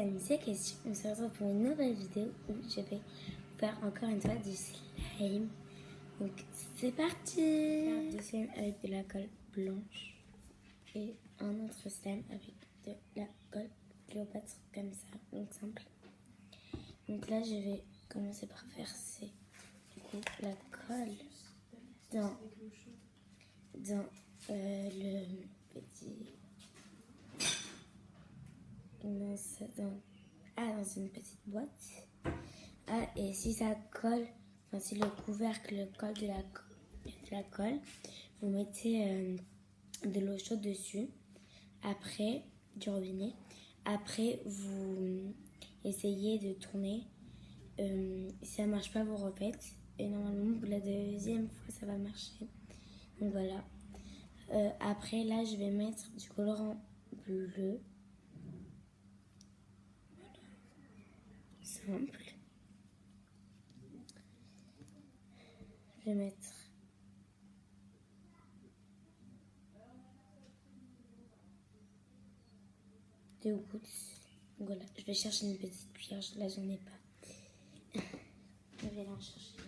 amis, c'est Question. On se retrouve pour une nouvelle vidéo où je vais faire encore une fois du slime. Donc c'est parti. Faire du slime avec de la colle blanche et un autre slime avec de la colle Cléopâtre comme ça, donc simple. Donc là je vais commencer par verser du coup la colle dans le petit dans une petite boîte. Ah, et si ça colle, enfin si le couvercle colle de la colle, vous mettez de l'eau chaude dessus, après du robinet. Après, vous essayez de tourner. Si ça marche pas, vous refaites. Et normalement, la deuxième fois, ça va marcher. Donc voilà. Après, là, je vais mettre du colorant bleu. Simple. Je vais mettre deux gouttes. Donc voilà, je vais chercher une petite cuillère. Là, j'en ai pas. Je vais aller en chercher une.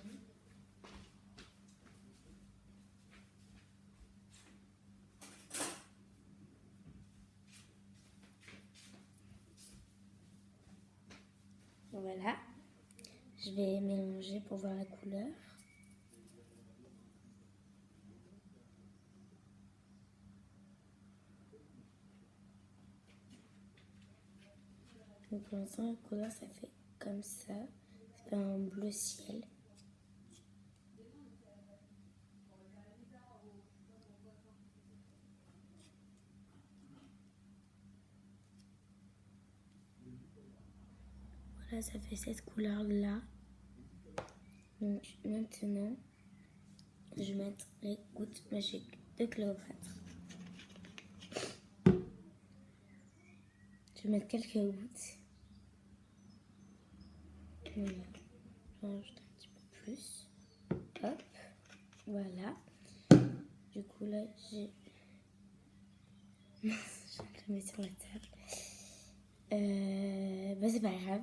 Voilà. Je vais mélanger pour voir la couleur. Donc pour l'instant, la couleur, ça fait comme ça. Ça fait un bleu ciel. Voilà, ça fait cette couleur-là. Donc maintenant, je vais mettre les gouttes magiques de Cléopâtre. Je vais mettre quelques gouttes. Voilà. J'en rajoute un petit peu plus. Hop. Voilà. Du coup, là, j'ai... Je vais le mettre sur la table. Bah, c'est pas grave.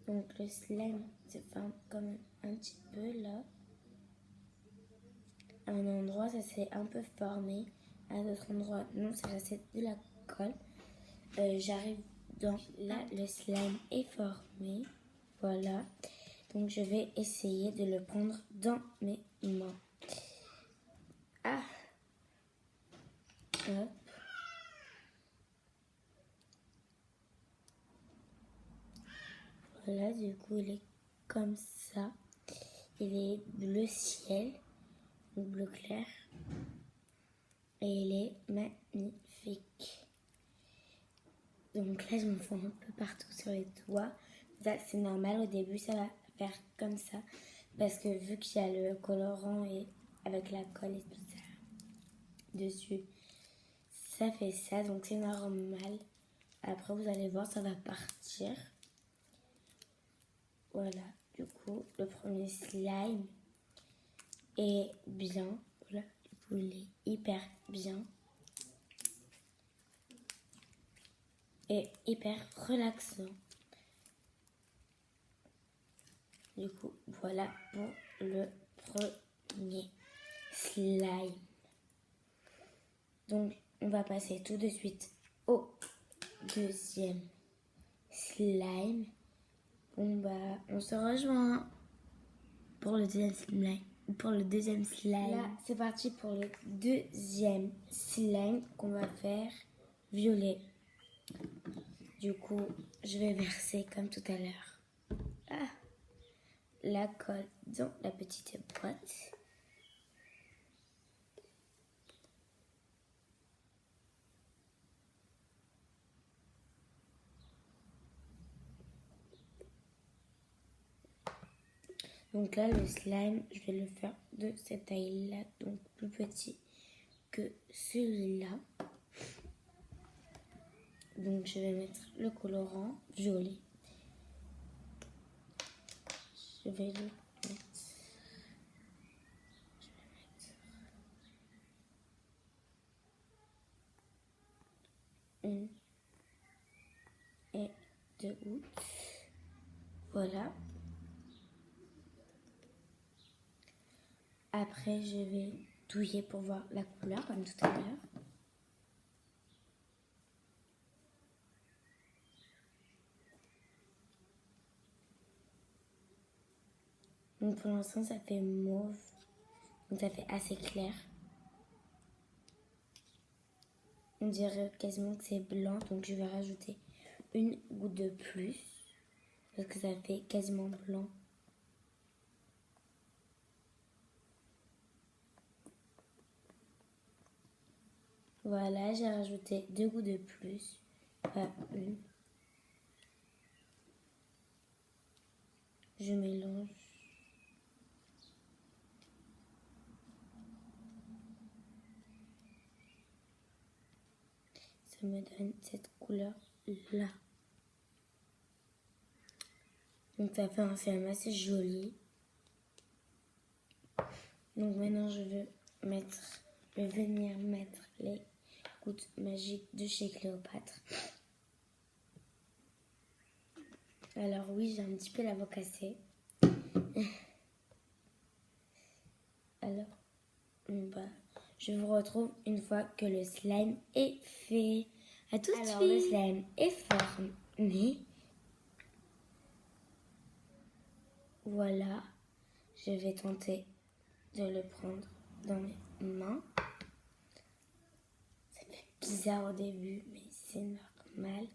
Donc le slime se forme comme un petit peu là. À un endroit, ça s'est un peu formé. À d'autres endroits, non, ça reste de la colle. J'arrive dans... Là, le slime est formé. Voilà. Donc je vais essayer de le prendre dans mes mains. Ah. Hop. Voilà, du coup, il est comme ça. Il est bleu ciel, ou bleu clair. Et il est magnifique. Donc là, je me fous un peu partout sur les doigts. Ça, c'est normal, au début, ça va faire comme ça. Parce que vu qu'il y a le colorant et avec la colle et tout ça dessus, ça fait ça. Donc c'est normal. Après, vous allez voir, ça va partir. Voilà, du coup, le premier slime est bien. Voilà, du coup, il est hyper bien. Et hyper relaxant. Du coup, voilà pour le premier slime. Donc, on va passer tout de suite au deuxième slime. Bon bah, on se rejoint pour le deuxième slime. Là, c'est parti pour le deuxième slime qu'on va faire violet. Du coup, je vais verser comme tout à l'heure la colle dans la petite boîte. Donc là, le slime, je vais le faire de cette taille-là, donc plus petit que celui-là. Donc je vais mettre le colorant violet. Je vais le mettre. Une et deux gouttes. Voilà. Après, je vais touiller pour voir la couleur, comme tout à l'heure. Donc pour l'instant, ça fait mauve. Donc ça fait assez clair. On dirait quasiment que c'est blanc, donc je vais rajouter une goutte de plus. Parce que ça fait quasiment blanc. Voilà, j'ai rajouté 2 gouttes de plus. Pas une. Je mélange. Ça me donne cette couleur-là. Donc ça fait un film assez joli. Donc maintenant je veux venir mettre les gouttes magiques de chez Cléopâtre. Alors oui, j'ai un petit peu la voix cassée. Alors, je vous retrouve une fois que le slime est fait. À tout de suite. Alors le slime est formé. Voilà, je vais tenter de le prendre dans mes mains. Ça fait bizarre au début, mais c'est normal.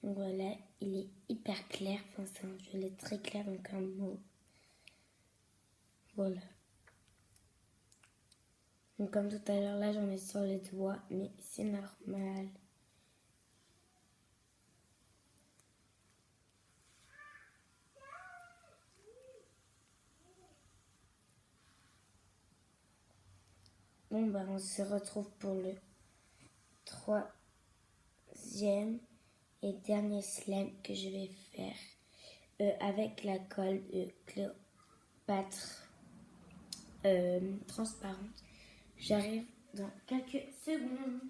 Donc voilà, il est hyper clair. Enfin, c'est un violet très clair, donc un mauve. Voilà. Donc comme tout à l'heure, là j'en ai sur les doigts, mais c'est normal. Bon on se retrouve pour le troisième et dernier slime que je vais faire avec la colle de Cléopâtre transparente. J'arrive dans quelques secondes.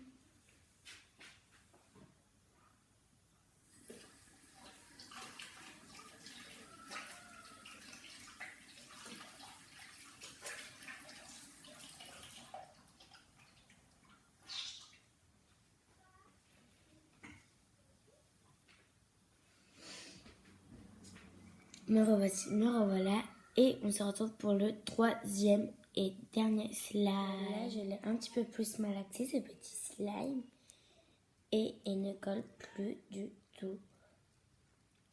Me revoilà et on se retrouve pour le troisième et dernier slime. Là, je l'ai un petit peu plus malaxé, ce petit slime, et il ne colle plus du tout.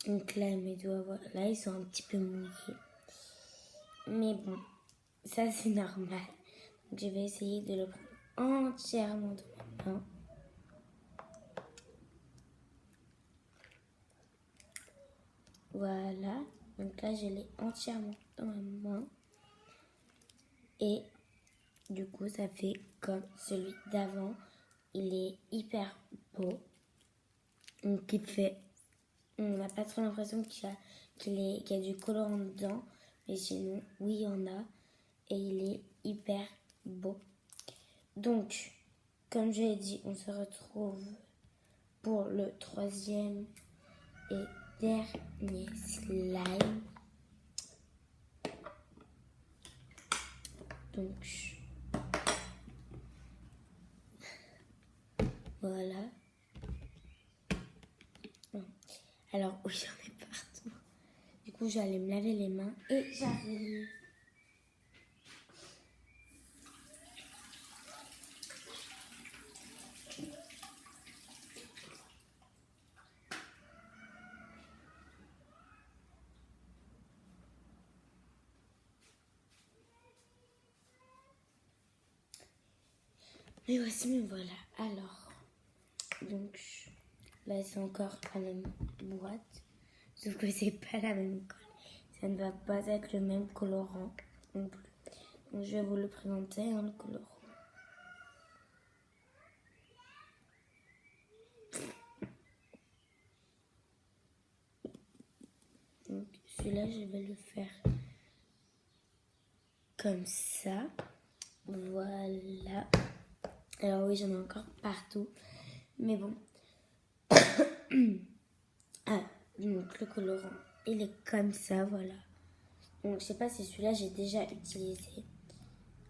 Donc là, mes doigts, voilà, ils sont un petit peu mouillés. Mais bon, ça c'est normal. Donc je vais essayer de le prendre entièrement dans ma main. Voilà, donc là je l'ai entièrement dans ma main. Et du coup ça fait comme celui d'avant. Il est hyper beau. Donc on n'a pas trop l'impression qu'il y a du colorant dedans. Mais sinon, oui, il y en a. Et il est hyper beau. Donc, comme je l'ai dit, on se retrouve pour le troisième et dernier slime. Donc, voilà. Alors, oui, j'en ai partout. Du coup, j'allais me laver les mains et j'arrive. Mais voici, me voilà. Alors, donc, là, c'est encore la même boîte. Sauf que c'est pas la même colle. Ça ne va pas être le même colorant non plus. Donc, je vais vous le présenter, le colorant. celui-là, je vais le faire comme ça. Voilà. Alors oui, j'en ai encore partout. Mais bon. Ah, donc le colorant, il est comme ça, voilà. Donc je sais pas si celui-là j'ai déjà utilisé.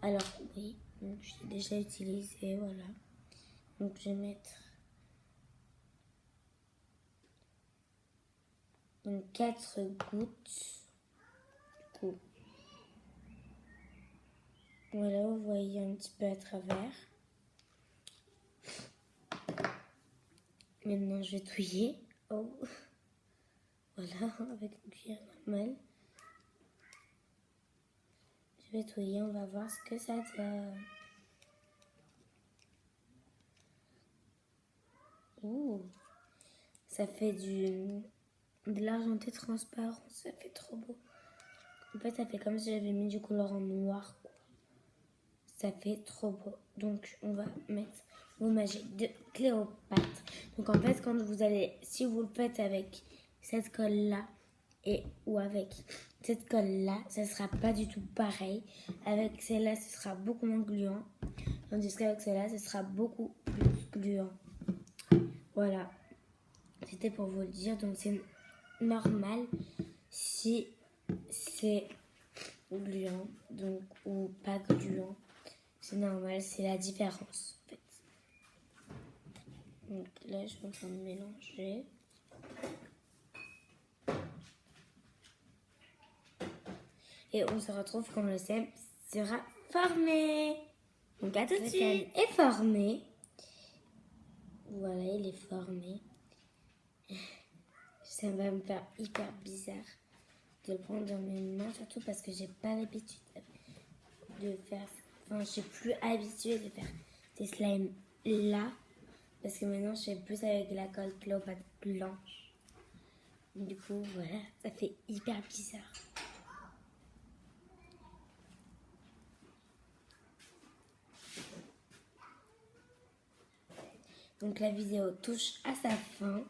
Alors oui, donc j'ai déjà utilisé, voilà. Donc je vais mettre donc 4 gouttes. Du coup, voilà, vous voyez un petit peu à travers. Maintenant je vais touiller. Oh, voilà, avec une cuillère normale. Je vais touiller, on va voir ce que ça donne. Ouh, ça fait de l'argenté transparent, ça fait trop beau. En fait, ça fait comme si j'avais mis du colorant noir, quoi. Ça fait trop beau. Donc, on va mettre vos magies de Cléopâtre. Donc, en fait, quand vous allez, si vous le faites avec cette colle-là ou avec cette colle-là, ça sera pas du tout pareil. Avec celle-là, ce sera beaucoup moins gluant. Tandis qu'avec celle-là, ce sera beaucoup plus gluant. Voilà. C'était pour vous le dire. Donc, c'est normal si c'est gluant, donc, ou pas gluant. C'est normal, c'est la différence, en fait. Donc là, je suis en train de mélanger. Et on se retrouve quand le sème sera formé. Donc à tout de suite. Il est formé. Voilà, il est formé. Ça va me faire hyper bizarre de le prendre dans mes mains, surtout parce que j'ai pas l'habitude de faire. Enfin, je suis plus habituée de faire des slimes là, parce que maintenant je fais plus avec la colle Cléopâtre blanche. Du coup, voilà, ça fait hyper bizarre. Donc la vidéo touche à sa fin.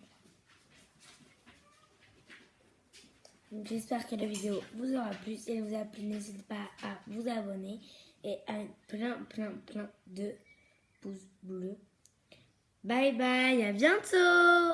Donc j'espère que la vidéo vous aura plu. Si elle vous a plu, n'hésitez pas à vous abonner et à mettre plein de pouces bleus. Bye bye, à bientôt!